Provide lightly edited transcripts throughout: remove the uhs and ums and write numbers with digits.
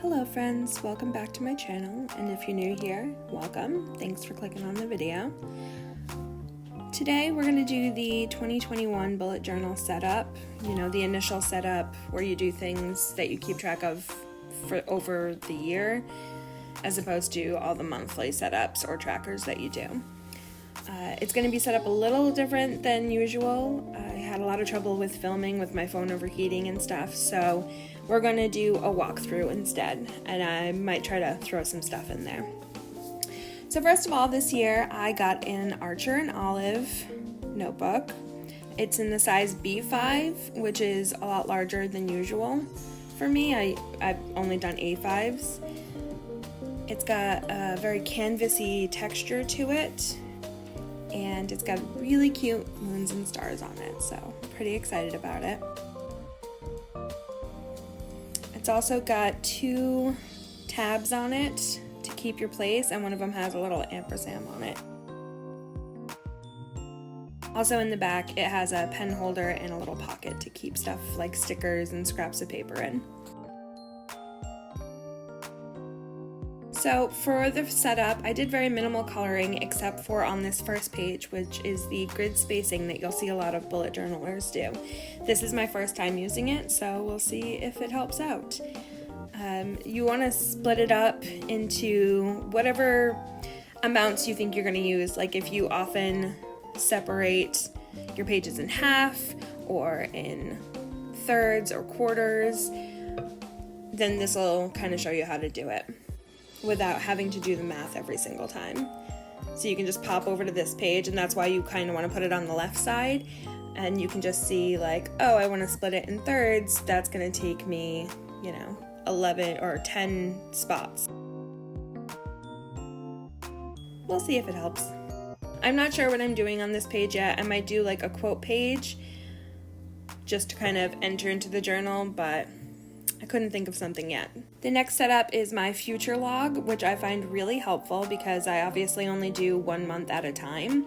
Hello friends, welcome back to my channel, and if you're new here, welcome. Thanks for clicking on the video. Today we're going to do the 2021 bullet journal setup, the initial setup where you do things that you keep track of for over the year, as opposed to all the monthly setups or trackers that you do. It's going to be set up a little different than usual. I had a lot of trouble with filming with my phone overheating and stuff, so we're going to do a walkthrough instead, and I might try to throw some stuff in there. So first of all, this year I got an Archer and Olive notebook. It's in the size B5, which is a lot larger than usual for me. I've only done A5s. It's got a very canvasy texture to it, and it's got really cute moons and stars on it, so I'm pretty excited about it. It's also got 2 tabs on it to keep your place, and one of them has a little ampersand on it. Also in the back, it has a pen holder and a little pocket to keep stuff like stickers and scraps of paper in. So for the setup, I did very minimal coloring except for on this first page, which is the grid spacing that you'll see a lot of bullet journalers do. This is my first time using it, so we'll see if it helps out. You want to split it up into whatever amounts you think you're going to use. Like if you often separate your pages in half or in thirds or quarters, then this will kind of show you how to do it without having to do the math every single time. So you can just pop over to this page, and that's why you kind of want to put it on the left side, and you can just see like, oh, I want to split it in thirds. That's going to take me, 11 or 10 spots. We'll see if it helps. I'm not sure what I'm doing on this page yet. I might do like a quote page just to kind of enter into the journal, but I couldn't think of something yet. The next setup is my future log, which I find really helpful because I obviously only do 1 month at a time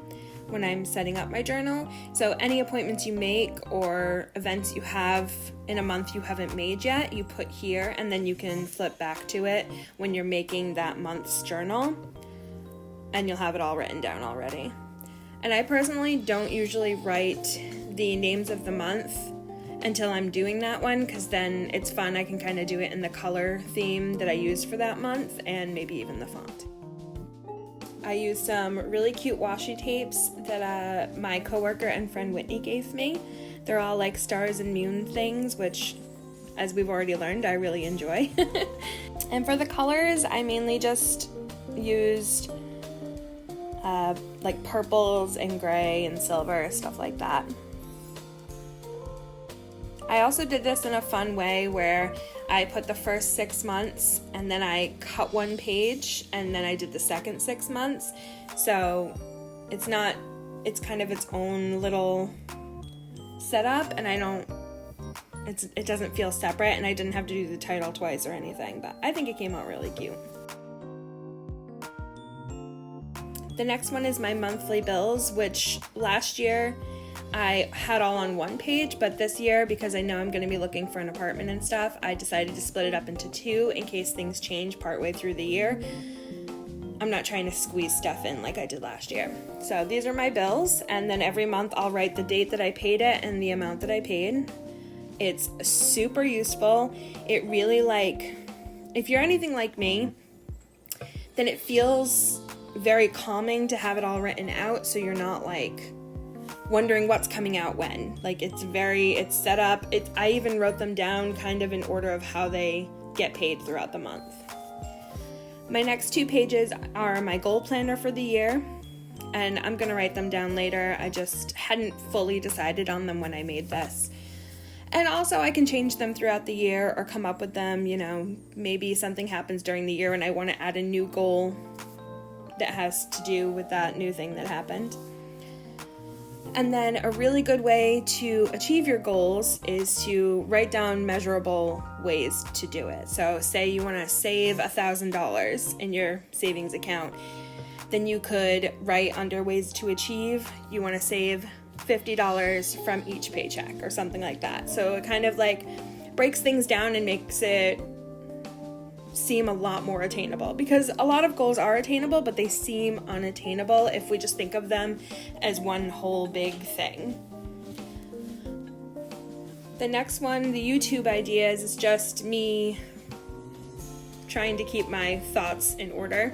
when I'm setting up my journal. So any appointments you make or events you have in a month you haven't made yet, you put here, and then you can flip back to it when you're making that month's journal, and you'll have it all written down already. And I personally don't usually write the names of the month until I'm doing that one, because then it's fun. I can kind of do it in the color theme that I used for that month, and maybe even the font. I used some really cute washi tapes that my coworker and friend Whitney gave me. They're all like stars and moon things, which, as we've already learned, I really enjoy. And for the colors, I mainly just used like purples and gray and silver, stuff like that. I also did this in a fun way where I put the first 6 months and then I cut one page and then I did the second 6 months. So it's kind of its own little setup, and it doesn't feel separate, and I didn't have to do the title twice or anything, but I think it came out really cute. The next one is my monthly bills, which last year I had all on one page, but this year, because I know I'm going to be looking for an apartment and stuff, I decided to split it up into 2 in case things change partway through the year. I'm not trying to squeeze stuff in like I did last year. So these are my bills, and then every month I'll write the date that I paid it and the amount that I paid. It's super useful. It really, if you're anything like me, then it feels very calming to have it all written out, so you're not wondering what's coming out when. It's set up. I even wrote them down kind of in order of how they get paid throughout the month. My next 2 pages are my goal planner for the year, and I'm gonna write them down later. I just hadn't fully decided on them when I made this. And also I can change them throughout the year or come up with them, maybe something happens during the year and I want to add a new goal that has to do with that new thing that happened. And then a really good way to achieve your goals is to write down measurable ways to do it. So say you want to save $1,000 in your savings account, then you could write under ways to achieve, you want to save $50 from each paycheck or something like that. So it kind of breaks things down and makes it seem a lot more attainable, because a lot of goals are attainable, but they seem unattainable if we just think of them as one whole big thing. The next one, the YouTube ideas, is just me trying to keep my thoughts in order.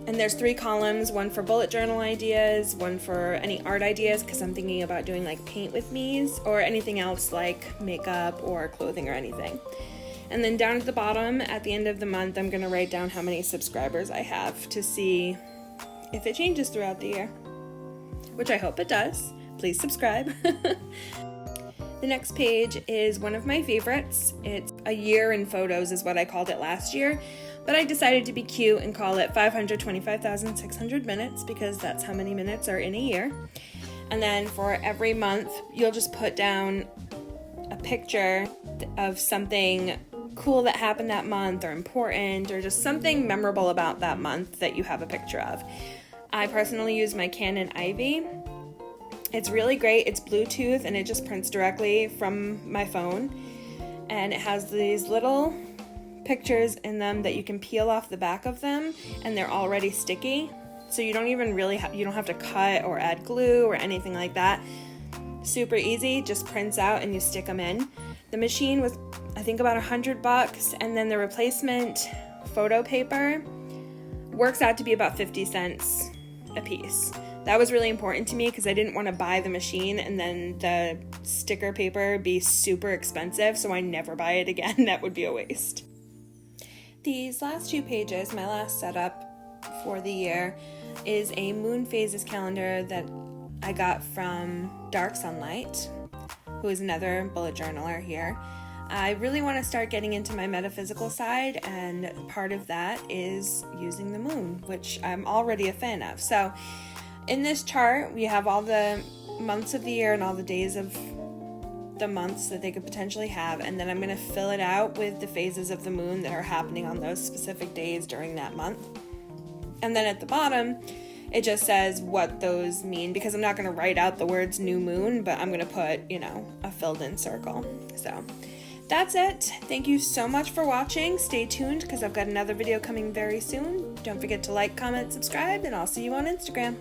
And there's 3 columns, one for bullet journal ideas, one for any art ideas, because I'm thinking about doing like paint with me's, or anything else like makeup or clothing or anything. And then down at the bottom, at the end of the month, I'm going to write down how many subscribers I have to see if it changes throughout the year, which I hope it does. Please subscribe. The next page is one of my favorites. It's a year in photos is what I called it last year, but I decided to be cute and call it 525,600 minutes, because that's how many minutes are in a year. And then for every month, you'll just put down a picture of something cool that happened that month, or important, or just something memorable about that month that you have a picture of. I personally use my Canon Ivy. It's really great. It's Bluetooth and it just prints directly from my phone. And it has these little pictures in them that you can peel off the back of them, and they're already sticky. So you don't even really you don't have to cut or add glue or anything like that. Super easy, just prints out and you stick them in. The machine was, I think, about $100, and then the replacement photo paper works out to be about 50 cents a piece. That was really important to me because I didn't want to buy the machine and then the sticker paper be super expensive, so I never buy it again. That would be a waste. These last 2 pages, my last setup for the year, is a moon phases calendar that I got from Dark Sunlight, who is another bullet journaler here. I really want to start getting into my metaphysical side, and part of that is using the moon, which I'm already a fan of. So in this chart, we have all the months of the year and all the days of the months that they could potentially have, and then I'm going to fill it out with the phases of the moon that are happening on those specific days during that month. And then at the bottom, it just says what those mean, because I'm not going to write out the words new moon, but I'm going to put, a filled in circle. So that's it. Thank you so much for watching. Stay tuned because I've got another video coming very soon. Don't forget to like, comment, subscribe, and I'll see you on Instagram.